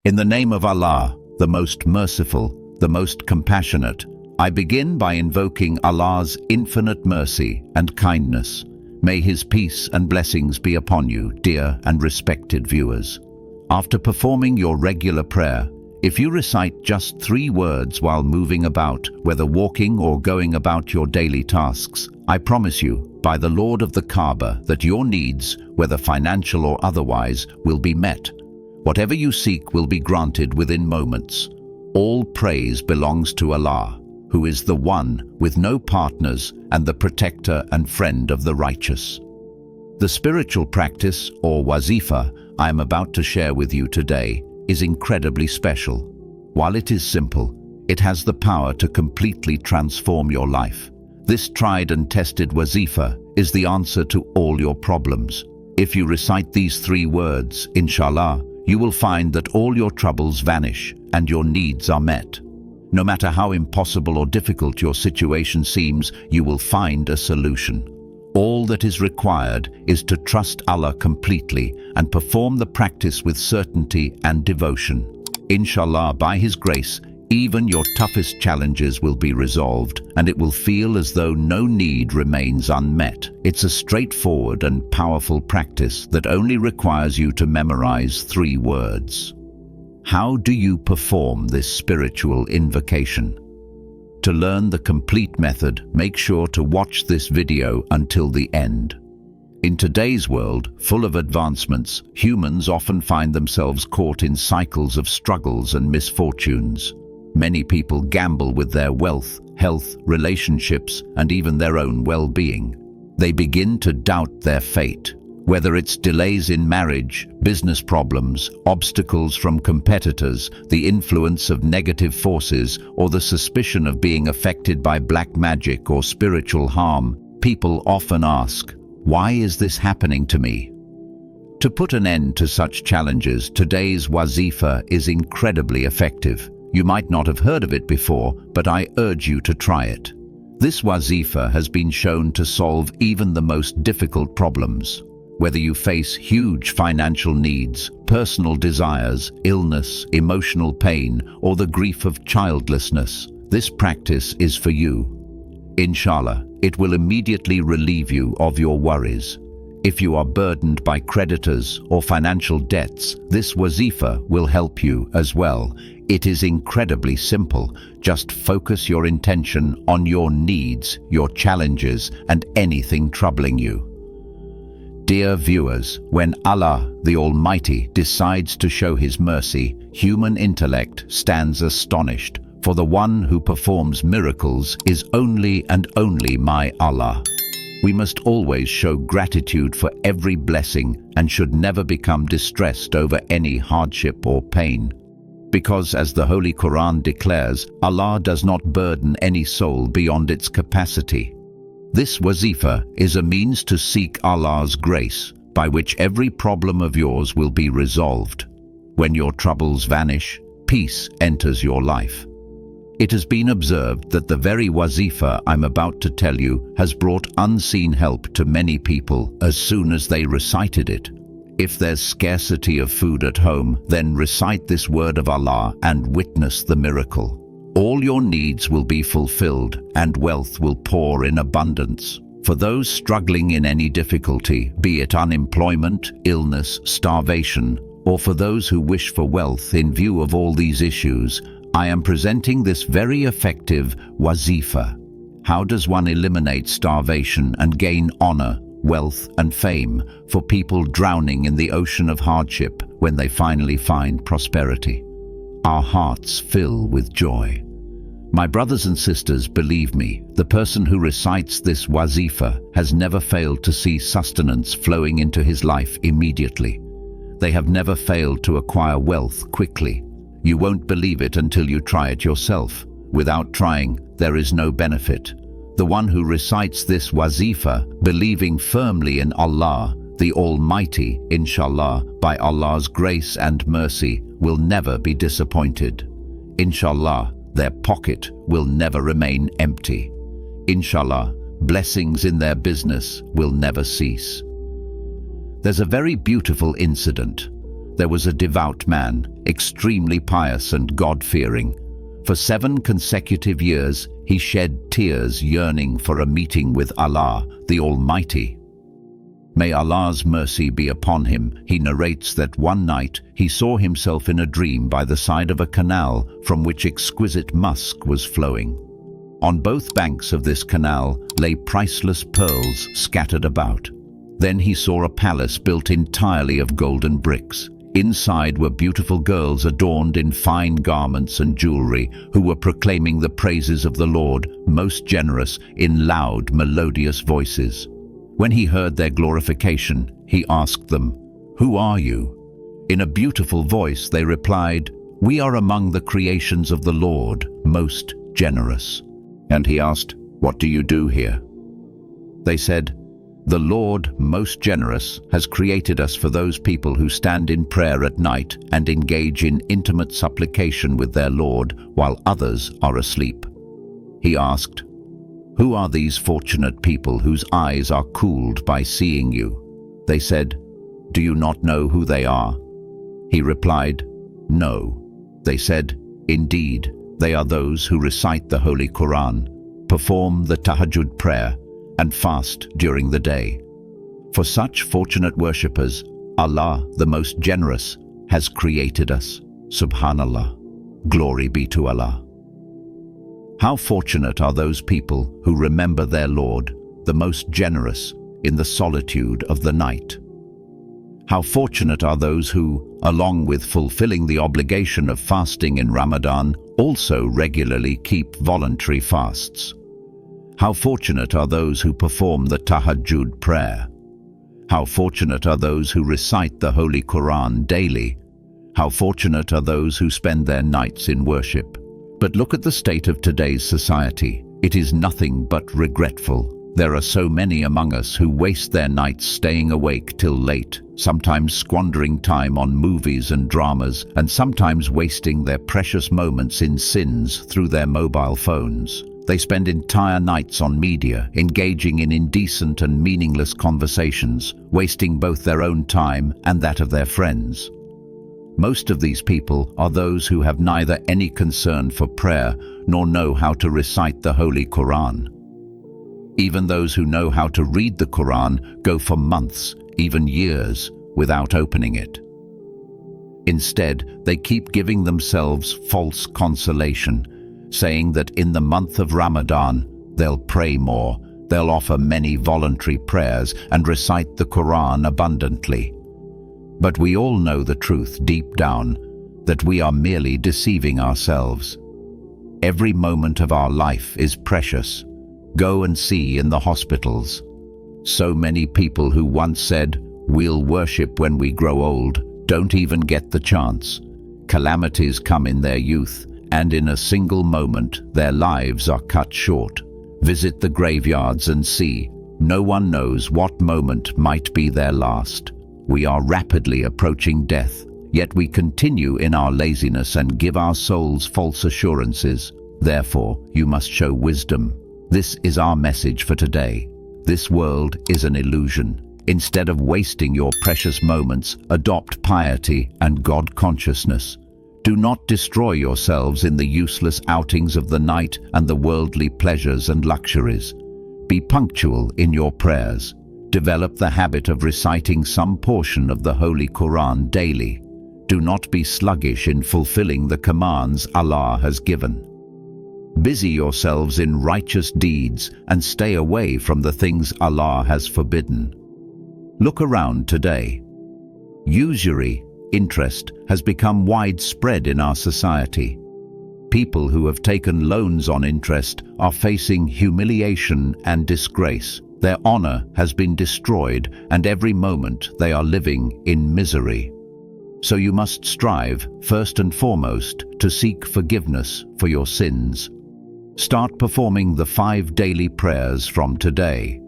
In the name of Allah, the most merciful, the most compassionate, I begin by invoking Allah's infinite mercy and kindness. May His peace and blessings be upon you, dear and respected viewers. After performing your regular prayer, if you recite just 3 words while moving about, whether walking or going about your daily tasks, I promise you, by the Lord of the Kaaba, that your needs, whether financial or otherwise, will be met. Whatever you seek will be granted within moments. All praise belongs to Allah, who is the one with no partners and the protector and friend of the righteous. The spiritual practice, or Wazifa, I am about to share with you today is incredibly special. While it is simple, it has the power to completely transform your life. This tried and tested Wazifa is the answer to all your problems. If you recite these 3 words, Insha'Allah, you will find that all your troubles vanish and your needs are met. No matter how impossible or difficult your situation seems, you will find a solution. All that is required is to trust Allah completely and perform the practice with certainty and devotion. Insha'Allah, by His grace, even your toughest challenges will be resolved, and it will feel as though no need remains unmet. It's a straightforward and powerful practice that only requires you to memorize 3 words. How do you perform this spiritual invocation? To learn the complete method, make sure to watch this video until the end. In today's world, full of advancements, humans often find themselves caught in cycles of struggles and misfortunes. Many people gamble with their wealth, health, relationships, and even their own well-being. They begin to doubt their fate. Whether it's delays in marriage, business problems, obstacles from competitors, the influence of negative forces, or the suspicion of being affected by black magic or spiritual harm, people often ask, "Why is this happening to me?" To put an end to such challenges, today's Wazifa is incredibly effective. You might not have heard of it before, but I urge you to try it. This Wazifa has been shown to solve even the most difficult problems. Whether you face huge financial needs, personal desires, illness, emotional pain, or the grief of childlessness, this practice is for you. Inshallah, it will immediately relieve you of your worries. If you are burdened by creditors or financial debts, this Wazifa will help you as well. It is incredibly simple. Just focus your intention on your needs, your challenges, and anything troubling you. Dear viewers, when Allah, the Almighty, decides to show His mercy, human intellect stands astonished, for the one who performs miracles is only and only my Allah. We must always show gratitude for every blessing and should never become distressed over any hardship or pain. Because, as the Holy Quran declares, Allah does not burden any soul beyond its capacity. This Wazifa is a means to seek Allah's grace, by which every problem of yours will be resolved. When your troubles vanish, peace enters your life. It has been observed that the very Wazifa I'm about to tell you has brought unseen help to many people as soon as they recited it. If there's scarcity of food at home, then recite this word of Allah and witness the miracle. All your needs will be fulfilled and wealth will pour in abundance. For those struggling in any difficulty, be it unemployment, illness, starvation, or for those who wish for wealth in view of all these issues, I am presenting this very effective Wazifa. How does one eliminate starvation and gain honor, wealth, and fame for people drowning in the ocean of hardship when they finally find prosperity? Our hearts fill with joy. My brothers and sisters, believe me, the person who recites this Wazifa has never failed to see sustenance flowing into his life immediately. They have never failed to acquire wealth quickly. You won't believe it until you try it yourself. Without trying, there is no benefit. The one who recites this Wazifa, believing firmly in Allah, the Almighty, Insha'Allah, by Allah's grace and mercy, will never be disappointed. Insha'Allah, their pocket will never remain empty. Inshallah, blessings in their business will never cease. There's a very beautiful incident. there was a devout man, extremely pious and God-fearing. For 7 consecutive years, he shed tears yearning for a meeting with Allah, the Almighty. May Allah's mercy be upon him. He narrates that one night he saw himself in a dream by the side of a canal from which exquisite musk was flowing. On both banks of this canal lay priceless pearls scattered about. Then he saw a palace built entirely of golden bricks. Inside were beautiful girls adorned in fine garments and jewelry, who were proclaiming the praises of the Lord, most generous, in loud, melodious voices. When he heard their glorification, he asked them, "Who are you?" In a beautiful voice they replied, "We are among the creations of the Lord, most generous." And he asked, "What do you do here?" They said, "The Lord, most generous, has created us for those people who stand in prayer at night and engage in intimate supplication with their Lord while others are asleep." He asked, "Who are these fortunate people whose eyes are cooled by seeing you?" They said, "Do you not know who they are?" He replied, "No." They said, "Indeed, they are those who recite the Holy Quran, perform the Tahajjud prayer, and fast during the day. For such fortunate worshippers, Allah, the most generous, has created us. Subhanallah. Glory be to Allah. How fortunate are those people who remember their Lord, the most generous, in the solitude of the night. How fortunate are those who, along with fulfilling the obligation of fasting in Ramadan, also regularly keep voluntary fasts. How fortunate are those who perform the Tahajjud prayer. How fortunate are those who recite the Holy Quran daily. How fortunate are those who spend their nights in worship. But look at the state of today's society. It is nothing but regretful. There are so many among us who waste their nights staying awake till late, sometimes squandering time on movies and dramas, and sometimes wasting their precious moments in sins through their mobile phones. They spend entire nights on media, engaging in indecent and meaningless conversations, wasting both their own time and that of their friends. Most of these people are those who have neither any concern for prayer nor know how to recite the Holy Quran. Even those who know how to read the Quran go for months, even years, without opening it. Instead, they keep giving themselves false consolation, saying that in the month of Ramadan, they'll pray more, they'll offer many voluntary prayers and recite the Quran abundantly. But we all know the truth deep down, that we are merely deceiving ourselves. Every moment of our life is precious. Go and see in the hospitals. So many people who once said, "We'll worship when we grow old," don't even get the chance. Calamities come in their youth, and in a single moment their lives are cut short. Visit the graveyards and see. No one knows what moment might be their last. We are rapidly approaching death, yet we continue in our laziness and give our souls false assurances. Therefore, you must show wisdom. This is our message for today. This world is an illusion. Instead of wasting your precious moments, adopt piety and God consciousness. Do not destroy yourselves in the useless outings of the night and the worldly pleasures and luxuries. Be punctual in your prayers. Develop the habit of reciting some portion of the Holy Quran daily. Do not be sluggish in fulfilling the commands Allah has given. Busy yourselves in righteous deeds and stay away from the things Allah has forbidden. Look around today. Usury, interest, has become widespread in our society. People who have taken loans on interest are facing humiliation and disgrace. Their honor has been destroyed, and every moment they are living in misery. So you must strive, first and foremost, to seek forgiveness for your sins. Start performing the 5 daily prayers from today.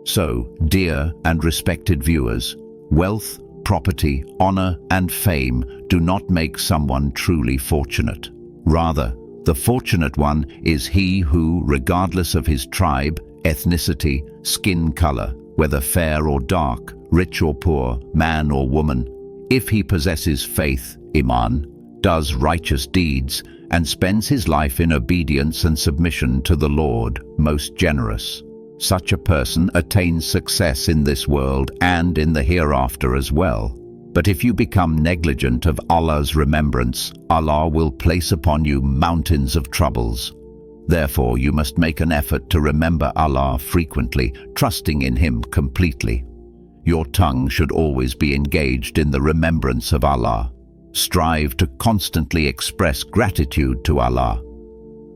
So, dear and respected viewers, wealth, property, honor, and fame do not make someone truly fortunate. Rather, the fortunate one is he who, regardless of his tribe, ethnicity, skin color, whether fair or dark, rich or poor, man or woman, If he possesses faith, iman, does righteous deeds, and spends his life in obedience and submission to the Lord, most generous, such a person attains success in this world and in the hereafter as well. But if you become negligent of Allah's remembrance, Allah will place upon you mountains of troubles. Therefore, you must make an effort to remember Allah frequently, trusting in Him completely. Your tongue should always be engaged in the remembrance of Allah. Strive to constantly express gratitude to Allah.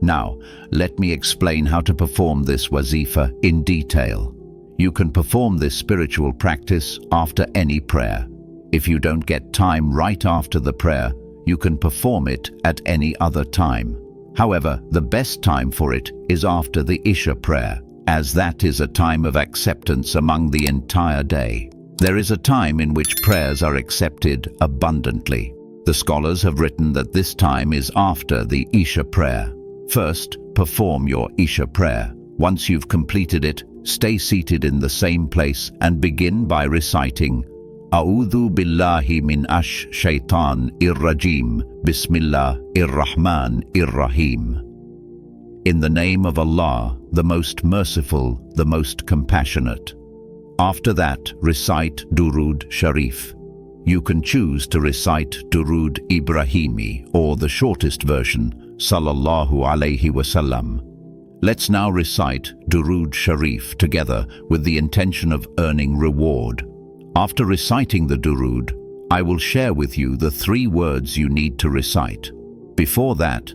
Now, let me explain how to perform this wazifa in detail. You can perform this spiritual practice after any prayer. If you don't get time right after the prayer, you can perform it at any other time. However, the best time for it is after the Isha prayer, as that is a time of acceptance among the entire day. There is a time in which prayers are accepted abundantly. The scholars have written that this time is after the Isha prayer. First, perform your Isha prayer. Once you've completed it, stay seated in the same place and begin by reciting A'udhu billahi min ash-shaytan ir-rajim, Bismillah ir-Rahman ir-Rahim. In the name of Allah, the most merciful, the most compassionate. After that, recite Durood Sharif. You can choose to recite Durood Ibrahimi or the shortest version, Sallallahu Alaihi Wasallam. Let's now recite Durood Sharif together with the intention of earning reward. After reciting the Durood, I will share with you the 3 words you need to recite. Before that,